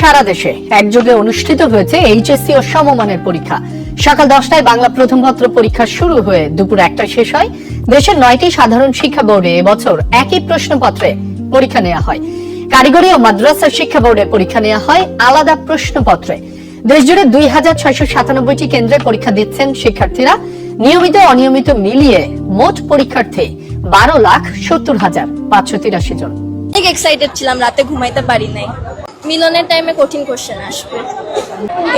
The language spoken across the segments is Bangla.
সারা দেশে একযোগে অনুষ্ঠিত হয়েছে এইচএসসি ও সমমানের পরীক্ষা। সকাল 10টায় বাংলা প্রথম পত্র পরীক্ষা শুরু হয়ে দুপুর 1টায় শেষ হয়। দেশের 9টি সাধারণ শিক্ষা বোর্ডে এবছর একই প্রশ্নপত্রে পরীক্ষা নেওয়া হয়। কারিগরি ও মাদ্রাসা শিক্ষা বোর্ডে পরীক্ষা নেওয়া হয় আলাদা প্রশ্নপত্রে। দেশজুড়ে 2697টি কেন্দ্রে পরীক্ষা দিচ্ছেন শিক্ষার্থীরা। নিয়মিত অনিয়মিত মিলিয়ে মোট পরীক্ষার্থী 12,70,583 জন। অনেক এক্সাইটেড ছিলাম, রাতে ঘুমাইতে পারি নাই। মিলনের টাইমে কঠিন কোশ্চেন আসবে।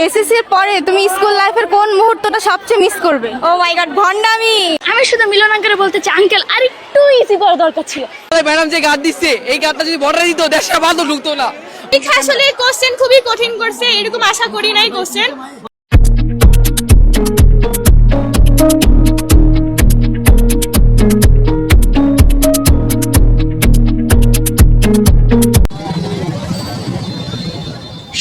এসএসসি এর পরে তুমি স্কুল লাইফের কোন মুহূর্তটা সবচেয়ে মিস করবে? ও মাই গড, ভন্ডামি! আমি শুধু মিলন আঙ্কেলে বলতে চাই, আঙ্কেল আর একটু ইজি করা দরকার ছিল। ম্যাডাম যে গাদ দিচ্ছে, এই গাদটা যদি বর্ডারে দিত দেশটা ভালো ঢুকতো না। আসলে কোশ্চেন খুবই কঠিন করছে, এরকম আশা করি নাই কোশ্চেন।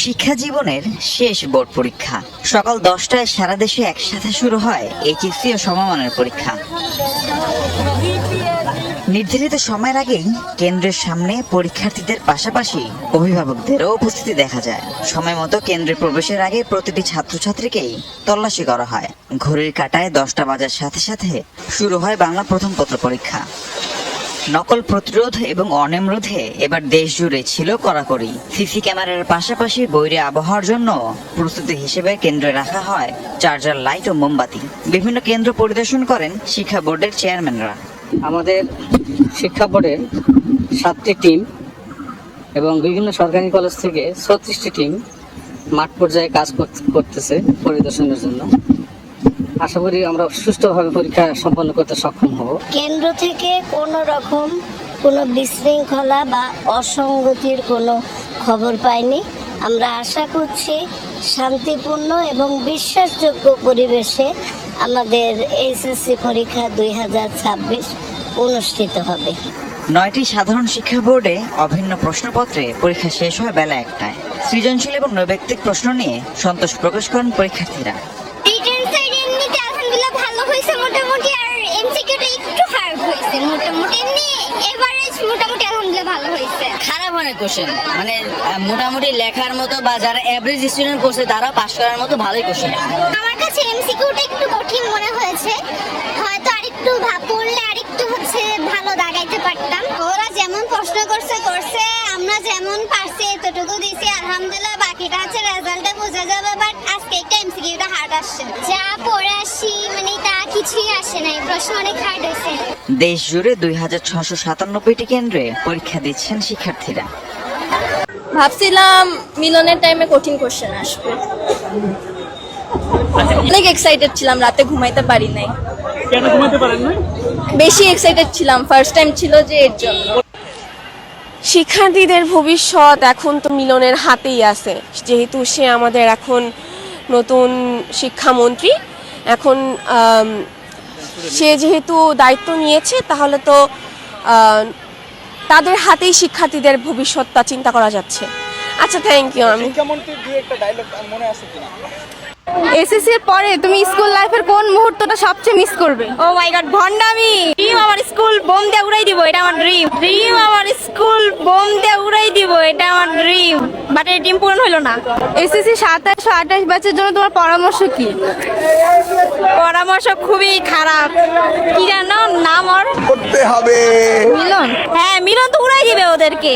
শিক্ষা জীবনের শেষ বোর্ড পরীক্ষা সকাল 10টায় সারা দেশে একসাথে শুরু হয় এইচএসসি ও সমমানের পরীক্ষা। নির্ধারিত সময়ের আগেই কেন্দ্রের সামনে পরীক্ষার্থীদের পাশাপাশি অভিভাবকদেরও উপস্থিতি দেখা যায়। সময় মতো কেন্দ্রে প্রবেশের আগে প্রতিটি ছাত্রছাত্রীকেই তল্লাশি করা হয়। ঘড়ির কাঁটায় 10টা বাজার সাথে সাথে শুরু হয় বাংলা প্রথম পত্র পরীক্ষা। নকল প্রতিরোধ এবং অনিয়ম রোধে এবার দেশ জুড়ে ছিল কড়াকড়ি। সিসি ক্যামেরার পাশাপাশি বৈরী আবহাওয়ার জন্য প্রস্তুতি হিসেবে কেন্দ্রে রাখা হয় চার্জার লাইট ও মোমবাতি। বিভিন্ন কেন্দ্র পরিদর্শন করেন শিক্ষা বোর্ডের চেয়ারম্যানরা। আমাদের শিক্ষা বোর্ডের 7টি টিম এবং বিভিন্ন সরকারি কলেজ থেকে 36টি টিম মাঠ পর্যায়ে কাজ করতেছে পরিদর্শনের জন্য। আশা করি আমরা সুষ্ঠুভাবে পরীক্ষা সম্পন্ন করতে সক্ষম হব। কেন্দ্র থেকে কোনো রকম কোনো বিশৃঙ্খলা বা অসঙ্গতির কোনো খবর পাইনি। আমরা আশা করছি শান্তিপূর্ণ এবং বিশ্বাসযোগ্য পরিবেশে আমাদের এইচএসসি পরীক্ষা 2026 অনুষ্ঠিত হবে। 9টি সাধারণ শিক্ষা বোর্ডে অভিন্ন প্রশ্নপত্রে পরীক্ষা শেষ হয় বেলা 1টায়। সৃজনশীল এবং নৈর্ব্যক্তিক প্রশ্ন নিয়ে সন্তোষ প্রকাশ করেন পরীক্ষার্থীরা। মোটামুটি আর এমসিকিউটা একটু হার্ড হয়েছে, মোটামুটি এমনি এভারেজ মোটামুটি আলহামদুলিল্লাহ ভালো হয়েছে। খারাপ অনেক কোশ্চেন, মানে মোটামুটি লেখার মতো বা যারা এভারেজ স্টুডেন্ট করছে তারা পাস করার মতো ভালোই কোশ্চেন। আমার কাছে এমসিকিউটা একটু কঠিন মনে হয়েছে, হয়তো আরেকটু পড়লে আরেকটু ভালো দাগাইতে পারতাম। ওরা যেমন প্রশ্ন করছে আমরা যেমন পারছি এতটুকু দিছি আলহামদুলিল্লাহ, বাকিটা রেজাল্টে বোঝা যাবে। বাট আজকে একটা এমসিকিউটা হার্ড আসছে, যা পড়ে আসি মানে তা কিছুই আসে নাই, প্রশ্ন অনেক হার্ড হয়েছে। দেশ জুড়ে 2697টি কেন্দ্রে পরীক্ষা দিচ্ছেন শিক্ষার্থীরা। ভাবছিলাম মিলনের টাইমে কঠিন কোশ্চেন আসবে। অনেক এক্সাইটেড ছিলাম, রাতে ঘুমাইতে পারি নাই। কেন ঘুমাতে পারেন না? বেশি এক্সাইটেড ছিলাম, ফার্স্ট টাইম ছিল যে এর জন্য। শিক্ষার্থীদের ভবিষ্যৎ এখন তো মিলনের হাতেই আছে, যেহেতু সে আমাদের এখন নতুন শিক্ষামন্ত্রী। এখন সে যেহেতু দায়িত্ব নিয়েছে, তাহলে তো তাদের হাতেই শিক্ষার্থীদের ভবিষ্যৎটা চিন্তা করা যাচ্ছে। আচ্ছা, থ্যাংক ইউ। আমি এসএসসি এর পরে তুমি স্কুল লাইফের কোন মুহূর্তটা সবচেয়ে মিস করবে? ও মাই গড, ভন্ডামি! ড্রিম আমার স্কুল বোম দিয়ে উড়াই দিব, এটা আমার ড্রিম। ড্রিম আমার স্কুল বোম দিয়ে উড়াই দিব, এটা আমার ড্রিম। বাট এই ড্রিম পূরণ হলো না। এসএসসি 27 ও 28 ব্যাচের জন্য তোমার পরামর্শ কি? পরামর্শ খুবই খারাপ। কি জানো নাম ওর? করতে হবে মিলন। হ্যাঁ, মিলন তো উড়াই দিবে ওদেরকে।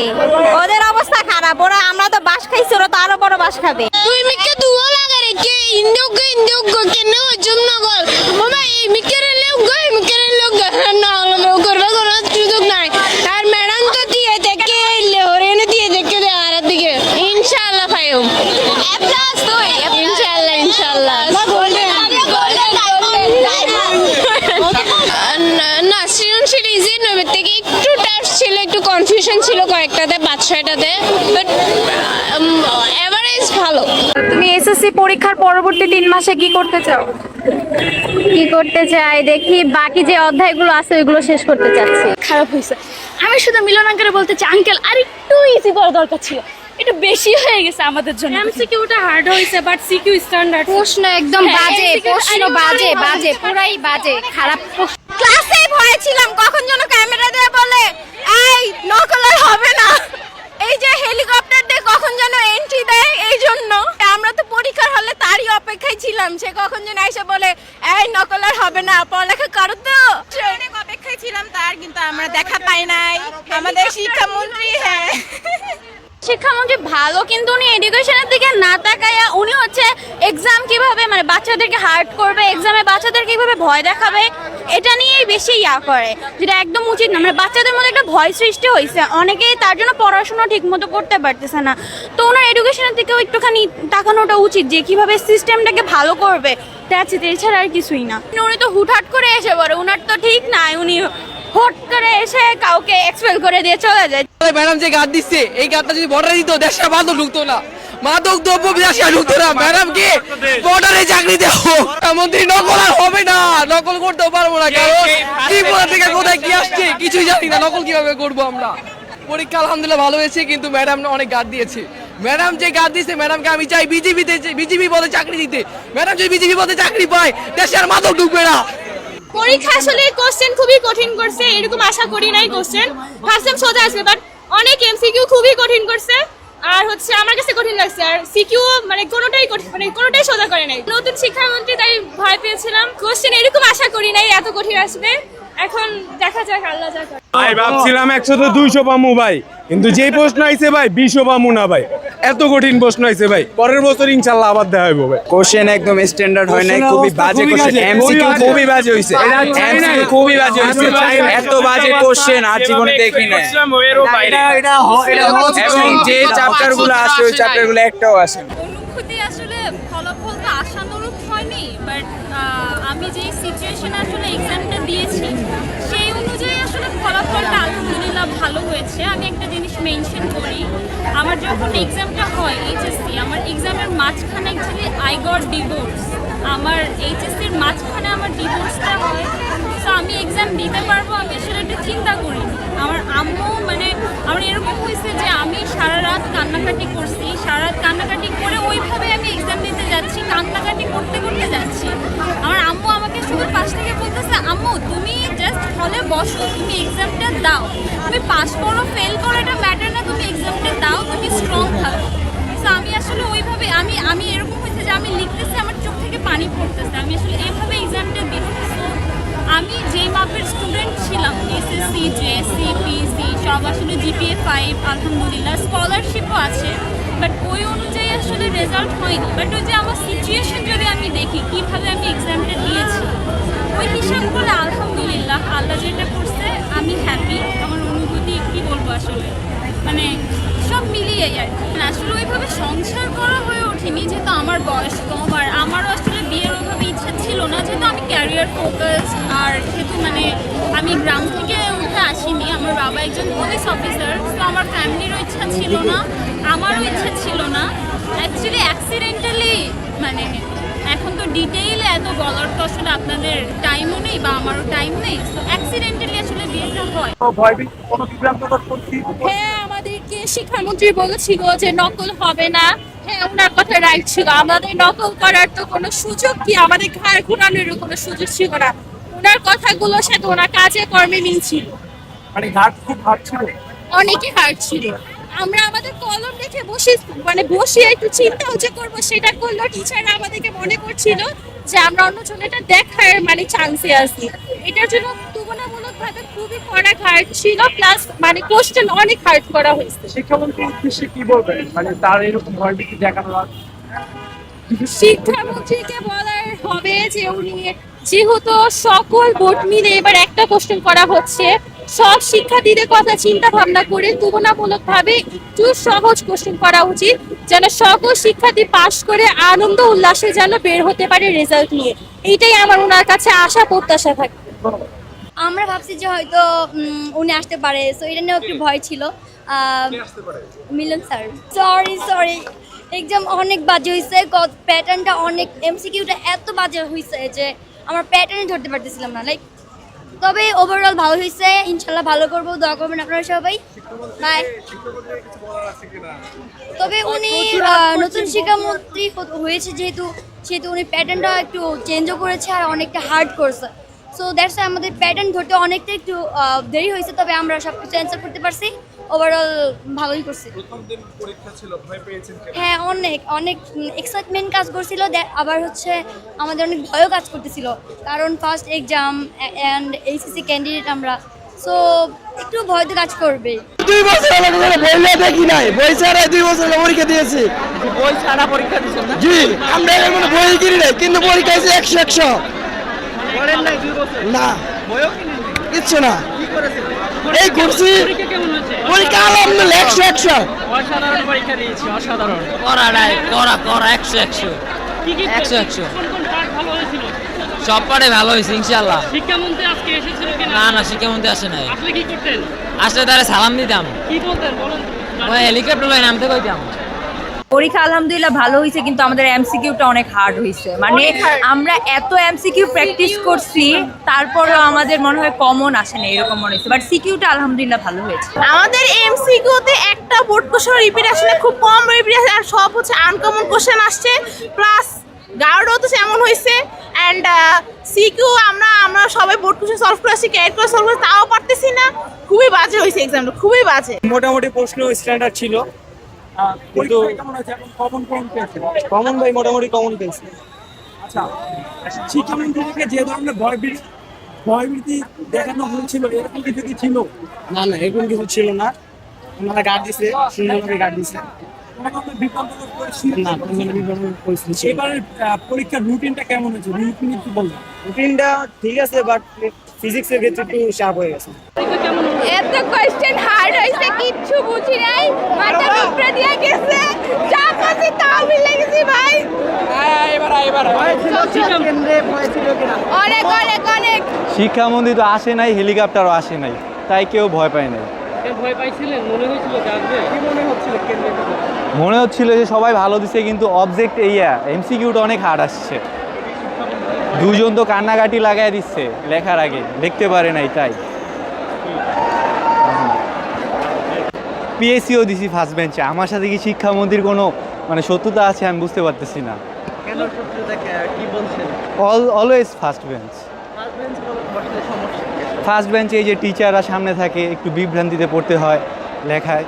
ওদের অবস্থা খারাপ। আমরা তো বাস খাইছি, ওরা তো আরো বড় বাস খাবে। তুই মিকে দুয়া লাগারে কে ইন্ডোগ কেন জন্য বল মামা এই মিকেরে লোক না হলো করবে কোনো সুযোগ নাই। আর ম্যাডাম তো দিয়ে দেখে এলে ওরেনে দিয়ে দেখে আর দিকে ইনশাআল্লাহ পাইও প্লাস তো ইনশাআল্লাহ না। সৃজনশীল ইজি নবে থেকে একটু টাফ ছিল, একটু কনফিউশন ছিল কয়েকটাতে, 5-6টাতে, বাট এভারেজ ভালো। তুমি এসএসসি পরীক্ষার পরবর্তী 3 মাসে কি করতে চাও? কি করতে চাই দেখি, বাকি যে অধ্যায়গুলো আছে ওইগুলো শেষ করতে চাচ্ছি। খারাপ হয়েছে। আমি শুধু মিলন আঙ্কেলে বলতে চাই, আঙ্কেল আর একটু ইজি করা দরকার ছিল, এটা বেশি হয়ে গেছে আমাদের জন্য। এমসিকিউটা হার্ড হয়েছে, বাট সিকিউ স্ট্যান্ডার্ড। প্রশ্ন একদম বাজে, প্রশ্ন বাজে, পুরাই বাজে, খারাপ। ক্লাসে ভয় ছিলাম কখন যেন ক্যামেরা দিয়ে বলে এই নকল হবে না, এই যে হেলিকপ্টার দিয়ে কখন যেন এন্ট্রি দেয়, এই জন্য আমরা তো পরীক্ষার হলে তারই অপেক্ষায় ছিলাম, সে কখন যেন এসে বলে এই নকল আর হবে না, পড়ালেখা করো তো। অনেক অপেক্ষায় ছিলাম তার, কিন্তু আমরা দেখা পাই নাই। আমাদের শিক্ষামন্ত্রী, হ্যাঁ শিক্ষামন্ত্রী ভালো, কিন্তু উনি এডুকেশনের দিকে না তাকায়া উনি হচ্ছে এক্সাম কিভাবে মানে বাচ্চাদেরকে হার্ট করবে, এক্সামে বাচ্চাদেরকে কিভাবে ভয় দেখাবে, এটা নিয়েই বেশি করে, যেটা একদম উচিত না। মানে বাচ্চাদের মধ্যে একটা ভয় সৃষ্টি হয়েছে, অনেকেই তার জন্য পড়াশোনা ঠিক মতো করতে পারতেছে না। তো ওনার এডুকেশনের দিকেও একটুখানি তাকানোটা উচিত, যে কিভাবে সিস্টেমটাকে ভালো করবে, এছাড়া আর কিছুই না। উনি তো হুটহাট করে এসে পড়ে, উনার তো ঠিক নাই, উনি হট করে এসে কাউকে এক্সপেল করে দিয়ে চলে যায়। ম্যাডাম যে গাদ দিচ্ছে, এই গাদটা যদি বর্ডারে দিত দেশে মাদক ঢুকতো না, মাদক দ্রব্য দেশে ঢুকতো না। ম্যাডাম কি বর্ডারে চাকরি দেবো, মন্ত্রী নকল আর হবে না, নকল করতেও পারবো না, কারণ ত্রিপুরা থেকে কোথায় কি আসছে কিছুই জানি না, নকল কিভাবে করবো আমরা। পরীক্ষা আলহামদুলিল্লাহ ভালো হয়েছে, কিন্তু ম্যাডাম অনেক গাদ দিয়েছে। ম্যাডাম যে গাদ দিয়েছে, ম্যাডামকে আমি চাই বিজেপি পদে চাকরি দিতে। ম্যাডাম যদি বিজেপি পদে চাকরি পায়, দেশে আর মাদক ঢুকবে না। পরীক্ষা আসলে কোশ্চেন খুবই কঠিন করছে, এরকম আশা করি নাই। কোশ্চেন ভাবছিলাম সোজা আসবে, বাট অনেক এমসিকিউ খুবই কঠিন করছে, আর হচ্ছে আমার কাছে কঠিন লাগছে। আর সিকিউ মানে কোনোটাই কঠিন, মানে কোনোটাই সোজা করে নাই। নতুন শিক্ষামন্ত্রী, তাই ভয় পেয়েছিলাম। কোশ্চেন এরকম আশা করি নাই এত কঠিন আসবে, এখন দেখা যাক আল্লাহ যা করে। ভাই ভাবছিলাম 100 তো 200 পামু ভাই, কিন্তু যেই প্রশ্ন আইছে ভাই 20 পামু না ভাই, এত কঠিন প্রশ্ন আইছে ভাই। পরের বছর ইনশাআল্লাহ আবার দেখা হইব ভাই। কোশ্চেন একদম স্ট্যান্ডার্ড হয় নাই, খুবই বাজে কোশ্চেন, এমসিকিউ খুবই বাজে হইছে, এমসিকিউ খুবই বাজে হইছে, এত বাজে কোশ্চেন আর জীবনে দেখি না। এবং যে চ্যাপ্টারগুলো আসে ওই চ্যাপ্টারগুলো একটাও আসে না। অনুভূতি আসলে ফলাফল তো আশানুরূপ হয়নি, বাট আমি যেই সিচুয়েশনে আসলে এক্সামটা দিয়েছি সেই অনুযায়ী আসলে ফলাফলটা আলহামদুলিল্লাহ ভালো হয়েছে। আমি একটা জিনিস মেনশন করি, আমার যখন এক্সামটা হয় এইচএসসি, আমার এক্সামের মাঝখানে অ্যাকচুয়ালি আই গট ডিভোর্স। আমার এইচএসসির মাঝখানে আমার ডিভোর্সটা হয়, তো আমি এক্সাম দিতে পারবো আমি আসলে এটা চিন্তা করিনি। আমার আম্মু মানে আমার এরকম হয়েছে যে আমি সারা রাত কান্নাকাটি করছি, সারা রাত কান্নাকাটি করে ওইভাবে আমি এক্সাম দিতে যাচ্ছি, কান্নাকাটি করতে করতে যাচ্ছি। আমার আম্মু আমাকে শুধু পাশ থেকে বলতেছে, আম্মু তুমি জাস্ট হলে বসো, তুমি এক্সামটা দাও, তুমি পাস করো ফেল করো এটা ম্যাটার না, তুমি এক্সামটা দাও, তুমি স্ট্রং থাকো। তো আমি আসলে ওইভাবে আমি এরকম হয়েছে যে আমি লিখতেছি, আমার চোখ থেকে পানি পড়তেছে, আমি আসলে এইভাবে এক্সামটা দিচ্ছি। আমি যেই মাপের স্টুডেন্ট ছিলাম, এসএসসি জেএসসি পিএসসি সব আসলে জিপিএ 5 আলহামদুলিল্লাহ, স্কলারশিপও আছে, বাট ওই অনুযায়ী আসলে রেজাল্ট হয়নি। বাট ওই যে আমার সিচুয়েশন যদি আমি দেখি কীভাবে আমি এক্সামটা দিয়েছি, ওই হিসাব করে আলহামদুলিল্লাহ আল্লাহ যেটা করছে আমি হ্যাপি। আমার অনুভূতি কী বলবো আসলে, মানে সব মিলিয়ে আর কি। আসলে ওইভাবে সংসার করা হয়ে ওঠেনি, যেহেতু আমার বয়স কম, আর আমারও আসলে বিয়ের ওইভাবে ইচ্ছা ছিল না, যেহেতু আমি ক্যারিয়ার ফোকাস, আর যেহেতু মানে আমি গ্রাম থেকে উঠে আসিনি, আমার বাবা একজন পুলিশ অফিসার, তো আমার ফ্যামিলিরও ইচ্ছা ছিল না, আমারও ইচ্ছা ছিল না। অ্যাকচুয়ালি অ্যাক্সিডেন্টালি মানে এখন তো ডিটেইলে এত বলার তো আসলে আপনাদের টাইমও নেই বা আমারও টাইম নেই, তো অ্যাক্সিডেন্টালি আসলে বিয়েটা হয়। হ্যাঁ, আমাদেরকে শিক্ষামন্ত্রী বলেছিল যে নকল হবে না, হ্যাঁ ওনার কথা রাইট ছিল, আমাদের নকল করার তো কোনো সুযোগ কি, আমাদের ঘাড় ঘুরানোরও কোনো সুযোগ ছিল না। ওনার কথাগুলোর সাথে ওনার কাজে কর্মে মিল ছিল, মানে ঘাট খুব হার্ড ছিল, অনেকই হার্ড ছিল। আমরা আমাদের কলম দেখে বসে একটু চিন্তাও যে করবো সেটা করলো, টিচাররা আমাদেরকে মনে করছিল যে আমরা অন্যজনেরটা দেখার মানে চান্সে আছি। এটার জন্য তুলনামূলকভাবে খুবই কড়া হার্ড ছিল, প্লাস মানে কোশ্চেন অনেক হার্ড করা হয়েছে। শিক্ষামন্ত্রীর উদ্দেশ্যে কি বলবেন, মানে তার এরকম ভয়ভীতি দেখানোর? শিক্ষামন্ত্রীকে বলার হবে যে উনি যেহেতু সকল বোর্ড মিলে এবার একটা কোশ্চেন করা হচ্ছে, সব শিক্ষার্থীদের কথা চিন্তা ভাবনা করে তুলনামূলকভাবে একটু সহজ কোশ্চেন করা উচিত, যেন সকল শিক্ষার্থী পাশ করে আনন্দ উল্লাসে যেন বের হতে পারে রেজাল্ট নিয়ে। এইটাই আমার ওনার কাছে আশা প্রত্যাশা থাকে। আমরা ভাবছি যে হয়তো উনি আসতে পারে, সো এটা নিয়েও একটু ভয় ছিল। মিলন স্যার সরি এক্সাম অনেক বাজে হয়েছে, প্যাটার্নটা অনেক, এমসিকিউটা এত বাজে হয়েছে যে আমার প্যাটার্নই ধরতে পারতেছিলাম না। লাইক তবে ওভারঅল ভালো হয়েছে, ইনশাল্লাহ ভালো করবো, দোয়া করবেন আপনারা সবাই। বাই। তবে উনি নতুন শিক্ষামন্ত্রী হয়েছে যেহেতু উনি প্যাটার্নটা একটু চেঞ্জও করেছে আর অনেকটা হার্ড করছে, সো দ্যাটস আমাদের প্যাটার্ন ধরতে অনেকটা একটু দেরি হয়েছে, তবে আমরা সব কিছু অ্যান্সার করতে পারছি। ওভারঅল ভালোই করছি। হ্যাঁ, অনেক অনেক এক্সাইটমেন্ট কাজ করছিল, আবার হচ্ছে আমাদের অনেক ভয়ও কাজ করতেছিল, কারণ first exam and HSC candidate আমরা, সো একটু ভয় তো কাজ করবে। 2 বছর হলো বই দেখি নাই, বই ছাড়া 2 বছর পরীক্ষা দিয়েছি। বই ছাড়া পরীক্ষা দিচ্ছেন না? জি, আমরা এর মধ্যে বই কিনি নাই, কিন্তু পরীক্ষা হয়েছে 100 পড়েন নাই 2 বছর? না, বইও কিনেন নাই? কিচ্ছু না, কি করেছেন? এই ঘুরছি। পরীক্ষা কেমন হয়েছে? পরীক্ষা আলহামদুলিল্লাহ 100 অসাধারণ পরীক্ষা দিয়েছি, অসাধারণ। করা 100 কি কি 100 কোন কোন পার্ট ভালো হয়েছিল? সব পারে ভালো হয়েছে ইনশাআল্লাহ। শিক্ষামন্ত্রী আজকে এসেছিল কিনা? না শিক্ষামন্ত্রী আসে নাই। আসলে কি করতেন? আসলে তারা সালাম দিতাম, কি বলতেন বলুন? ওই হেলিকপ্টার লয়ে নামতে কইতাম। পরীক্ষা আলহামদুলিল্লাহ ভালো হয়েছে, কিন্তু আমাদের এমসিকিউটা অনেক হার্ড হয়েছে। মানে আমরা এত এমসিকিউ প্র্যাকটিস করছি, তারপরেও আমাদের মনে হয় কমন আসে না, এরকম মনে হয়েছে। বাট সিকিউটা আলহামদুলিল্লাহ ভালো হয়েছে। আমাদের এমসিকিউতে একটা বোর্ড কোশ্চেন রিপিট আসলে খুব কম রিপিট আসে, আর সব হচ্ছে আনকমন কোশ্চেন আসছে, প্লাস গার্ডও তো এমন হয়েছে। অ্যান্ড সিকিউ আমরা সবাই বোর্ড কোশ্চেন সলভ করে আসছি, ক্যারেক্ট করে সলভ করে, তাও পারতেছি না। খুবই বাজে হয়েছে এক্সামটা, খুবই বাজে। মোটামুটি প্রশ্ন স্ট্যান্ডার্ড ছিল, কিন্তু কমন ভাই মোটামুটি কমন পেয়েছি। আচ্ছা, শিক্ষামন্ত্রী থেকে যে ধরনের ভয়ভীতি দেখানো হয়েছিল, এরকম কিছু কি ছিল? না এরকম কিছু ছিল না, ওনারা গার্ড দিছে, সুন্দরভাবে গার্ড দিছে। বিভ্রান্তকর পরিস্থিতি না, কোনো বিভ্রান্তকর পরিস্থিতি ছিল না। এবারে পরীক্ষার রুটিনটা কেমন হয়েছে? রুটিন একটু বলবেন? রুটিনটা ঠিক আছে, বাট ফিজিক্সের ক্ষেত্রে একটু শার্প হয়ে গেছে। এত কোশ্চেন হার্ড হয়েছে, কিচ্ছু বুঝি নাই, মাথা উপরে দিয়ে গেছে, যা করছি তাও মিলে গেছি ভাই। অনেক অনেক অনেক। শিক্ষামন্ত্রী তো আসে নাই, হেলিকপ্টারও আসে নাই, তাই কেউ ভয় পায় নাই। ভয় পাইছিলেন? মনে হয়েছিল যে আসবে? কি মনে হচ্ছিল? মনে হচ্ছিল যে সবাই ভালো দিছে, কিন্তু অবজেক্ট এমসিকিউটা অনেক হার্ড আসছে। দুজন তো কান্নাকাটি লাগাই দিচ্ছে লেখার আগে, লিখতে পারে নাই তাই। পিএসসিও দিছি ফার্স্ট বেঞ্চে। আমার সাথে কি শিক্ষামন্ত্রীর কোনো মানে শত্রুতা আছে আমি বুঝতে পারতেছি না। কেন শত্রুতা? কি বলছেন? Always first bench. ফার্স্ট বেঞ্চে এই যে টিচাররা সামনে থাকে, একটু বিভ্রান্তিতে পড়তে হয় লেখায়।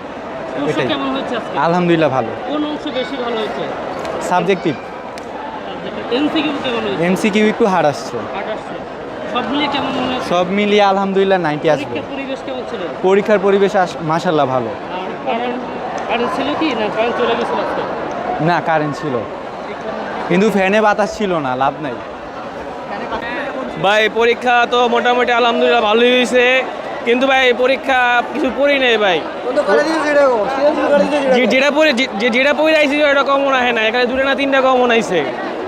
এটাই। কেমন হচ্ছে আজকে? আলহামদুলিল্লাহ ভালো। কোন অংশ বেশি ভালো হয়েছে? সাবজেক্টিভ। এমসিকিউ কেমন হয়েছে? এমসিকিউ একটু হার্ড আসছে। হার্ড আসছে। সব মিলিয়ে কেমন মনে হচ্ছে? সব মিলিয়ে আলহামদুলিল্লাহ 90 আসবে। পরীক্ষার পরিবেশ কেমন ছিল? পরীক্ষার পরিবেশ মাশাআল্লাহ ভালো। কারেন্ট ছিল কি না কারেন্ট চলে গেছিল আজকে? না, কারেন্ট ছিল, কিন্তু ফ্যানে বাতাস ছিল না, লাভ নাই। ভাই পরীক্ষা তো মোটামুটি আলহামদুলিল্লাহ ভালোই হয়েছে, কিন্তু ভাই পরীক্ষা কিছু পড়ি নাই ভাই। যেটা পড়ে আইছি ওটা কমন আহে না, এখানে 2টা না 3টা কমন আইছে,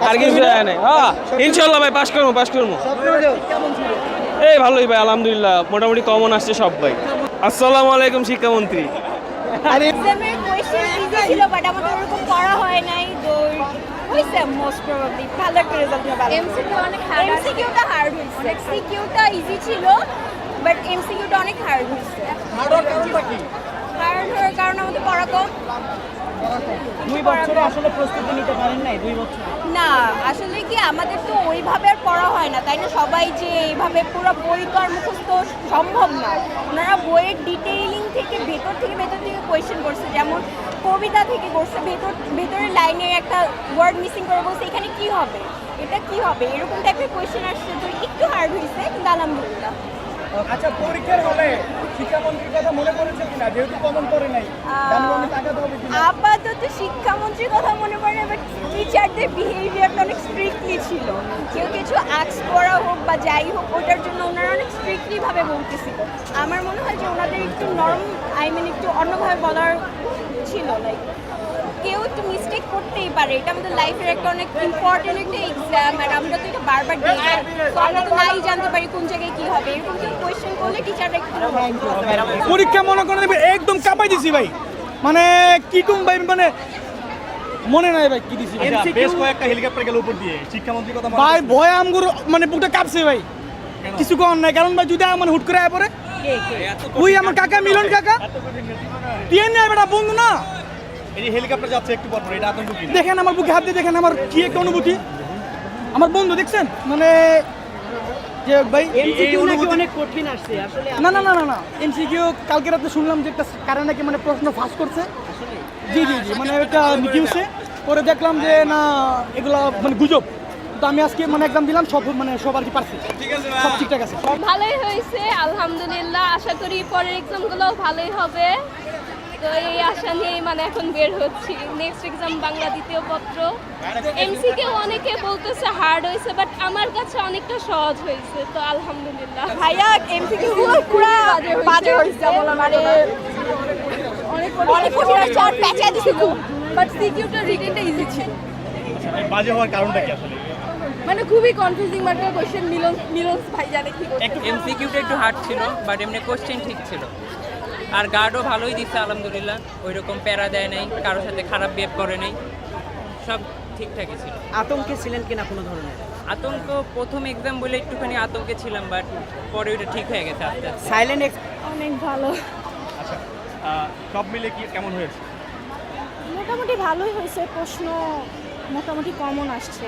আর কিছু আহে নাই। হ্যাঁ ইনশাল্লাহ ভাই পাস করবো। এই ভালোই ভাই আলহামদুলিল্লাহ, মোটামুটি কমন আসছে সব ভাই। আসসালামু আলাইকুম শিক্ষামন্ত্রী। এক্সামের কোশ্চেন ইজি ছিল, বাট আমাদের ওরকম পড়া হয় নাই, তো হইছে মোস্ট প্রবাবলি ভালো একটা রেজাল্ট হবে। এমসিকিউ অনেক হার্ড, এমসিকিউটা হার্ড হইছে, সিকিউটা ইজি ছিল, বাট এমসিকিউটা অনেক হার্ড হইছে। হার্ড হওয়ার কারণটা কি? হার্ড হওয়ার কারণ আমাদের পড়া কম। 2 বছরে আসলে প্রস্তুতি নিতে পারেন নাই? 2 বছর না, আসলে কি আমাদের তো ওইভাবে আর পড়া হয় না, তাই না? সবাই যে এইভাবে পুরো বই তো আর মুখস্থ সম্ভব না। ওনারা বইয়ের ডিটেইলিং থেকে ভেতর থেকে কোয়েশ্চেন করছে, যেমন কবিতা থেকে করছে, ভেতরের লাইনে একটা ওয়ার্ড মিসিং করে বলছে এখানে কি হবে, এটা কি হবে, এরকম টাইপের কোয়েশ্চেন আসছে, তো একটু হার্ড হয়েছে, কিন্তু আলহামদুলিল্লাহ। আচ্ছা, পরীক্ষার হলে শিক্ষামন্ত্রীর কথা মনে পড়েছে কিনা, যেহেতু কমন করে নাই? আপাতত শিক্ষামন্ত্রীর কথা মনে পড়ে না, বাট টিচারদের বিহেভিয়ারটা অনেক স্ট্রিক্টলি ছিল। কেউ কিছু আক্স করা হোক বা যাই হোক, ওটার জন্য ওনারা অনেক স্ট্রিক্টলি ভাবে বলতেছিল। আমার মনে হয় যে ওনাদের একটু নরম, একটু অন্যভাবে বলার ছিল। লাইক কেউ একটু মিস্টেক করতেই পারে, এটা আমাদের লাইফের একটা অনেক ইম্পর্টেন্ট একটা এক্সাম, আর আমরা তো এটা বারবার দিই, তো আমরা তো নাই জানতে পারি কোন জায়গায় কি হবে। এরকম কেউ কোয়েশ্চেন করলে টিচাররা একটু পরীক্ষা মনে করেন একদম কাঁপাই দিছি ভাই, মানে কি কম ভাই, মানে মনে নাই ভাই কি দিছি। বেশ কয়েকটা হেলিকপ্টার গেল উপর দিয়ে, শিক্ষামন্ত্রীর কথা ভাই ভয় আমগুর মানে বুকটা কাঁপছে ভাই, কিছু কর নাই। কারণ ভাই যদি আমার হুট করে আয় পরে, ওই আমার কাকা মিলন কাকা দিয়ে নেয় বেটা, বন্ধু না, এই হেলিকপ্টার যাচ্ছে একটু পর, এটা আতঙ্ক কি? দেখেন আমার বুকে হাত দিয়ে দেখেন আমার কি একটা অনুভূতি, আমার বন্ধু দেখছেন, মানে যে ভাই এমসিকিউ নাকি অনেক কঠিন আসছে আসলে না না না না না এমসিকিউ কালকে রাতে শুনলাম যে একটা কারণে নাকি মানে প্রশ্ন ফাঁস করছে জি জি জি মানে এটা নিউজে পরে দেখলাম যে না এগুলা মানে গুজব তো আমি আজকে মানে এক্সাম দিলাম সব মানে সব আর কি পারছি সব ঠিকঠাক আছে ভালোই হয়েছে আলহামদুলিল্লাহ, আশা করি পরের এক্সামগুলো ভালোই হবে। তো এই আশা নিয়ে মানে এখন বের হচ্ছি। নেক্সট এক্সাম বাংলা দ্বিতীয় পত্র। এমসিকিউ অনেকে বলতেছে হার্ড হয়েছে, বাট আমার কাছে অনেকটা সহজ হয়েছে, তো আলহামদুলিল্লাহ। ভাইয়া এমসিকিউ পুরো বাজে হয়েছে, মানে অনেক কঠিন আছে আর প্যাচা দিছে খুব, বাট সিকিউটা রিটেনটা ইজি ছিল। বাজে হওয়ার কারণটা কি আসলে মানে খুবই কনফিউজিং মার্কের কোশ্চেন, মিলন ভাই জানে কি করছে। এমসিকিউটা একটু হার্ড ছিল, বাট এমনি কোশ্চেন ঠিক ছিল। আর গার্ডও ভালোই দিচ্ছে আলহামদুলিল্লাহ, ওই রকম প্যারা দেয় নাই, কারোর সাথে খারাপ বিহেভ করে নাই, সব ঠিকঠাকই ছিল। আতঙ্কে ছিলেন কিনা কোনো ধরনের? আতঙ্ক প্রথম এক্সাম বলে একটুখানি আতঙ্কে ছিলাম, বাট পরে ওইটা ঠিক হয়ে গেছে আস্তে আস্তে। সাইলেন্ট অনেক ভালো, আচ্ছা সব মিলে কি কেমন হয়েছে মোটামুটি ভালোই হয়েছে। প্রশ্ন মোটামুটি কমন আসছে।